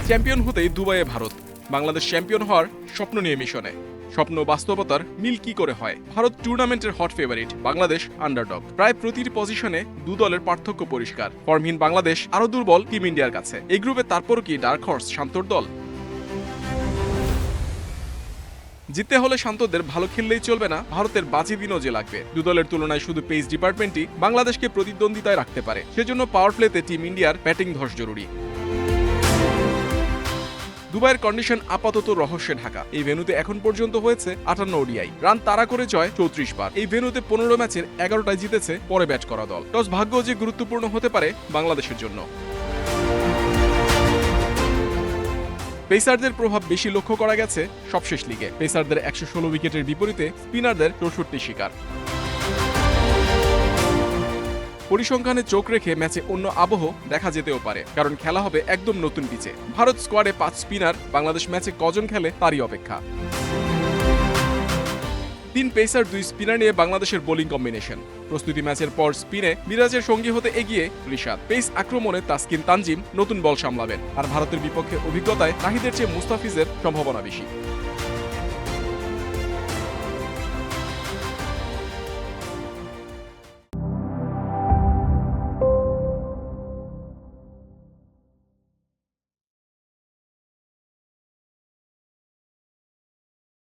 Champion হতেই দুবাইয়ে Bharat. Bangladesh champion হওয়ার স্বপ্ন নিয়ে মিশনে। স্বপ্ন বাস্তবতার মিল কি করে হয়? ভারত টুর্নামেন্টের হট ফেভারিট, বাংলাদেশ আন্ডারডগ। প্রায় প্রতিটি পজিশনে দু দলের পার্থক্য পরিষ্কার। ফর্মহীন বাংলাদেশ আরো দুর্বল টিম ইন্ডিয়ার কাছে। এই গ্রুপে তারপর কি ডার্ক হর্স শান্তর দল? জিততে হলে শান্তদের ভালো খেললেই চলবে না, ভারতের বাজি দিনও যে লাগবে। দু দলের তুলনায় শুধু পেস ডিপার্টমেন্টই বাংলাদেশকে প্রতিদ্বন্দ্বিতায় রাখতে পারে। সেজন্য পাওয়ার প্লেতে টিম ইন্ডিয়ার ব্যাটিং ধস জরুরি। দুবাইয়ের কন্ডিশন আপাতত রহস্যে ঢাকা। এই ভেন্যুতে এখন পর্যন্ত হয়েছে 58 ওডিআই, রান তাড়া করে জয় 34 বার। এই ভেন্যুতে 15 ম্যাচের 11টায় জিতেছে পরে ব্যাট করা দল। টস ভাগ্য যে গুরুত্বপূর্ণ হতে পারে বাংলাদেশের জন্য। পেসারদের প্রভাব বেশি লক্ষ্য করা গেছে সবশেষ লিগে। পেসারদের 116 উইকেটের বিপরীতে স্পিনারদের 64 শিকার। পরিসংখ্যানে চোখ রেখে ম্যাচে অন্য আবহ দেখা যেতেও পারে, কারণ খেলা হবে একদম নতুন পিচে। ভারত স্কোয়াডে 5 স্পিনার, বাংলাদেশ ম্যাচে কজন খেলে তারই অপেক্ষা। 3 পেসার 2 স্পিনার নিয়ে বাংলাদেশের বোলিং কম্বিনেশন। প্রস্তুতি ম্যাচের পর স্পিনে মিরাজের সঙ্গী হতে এগিয়ে রিশাদ। পেস আক্রমণে তাসকিন তানজিম নতুন বল সামলাবেন। আর ভারতের বিপক্ষে অভিজ্ঞতায় নাহিদের চেয়ে মুস্তাফিজের সম্ভাবনা বেশি।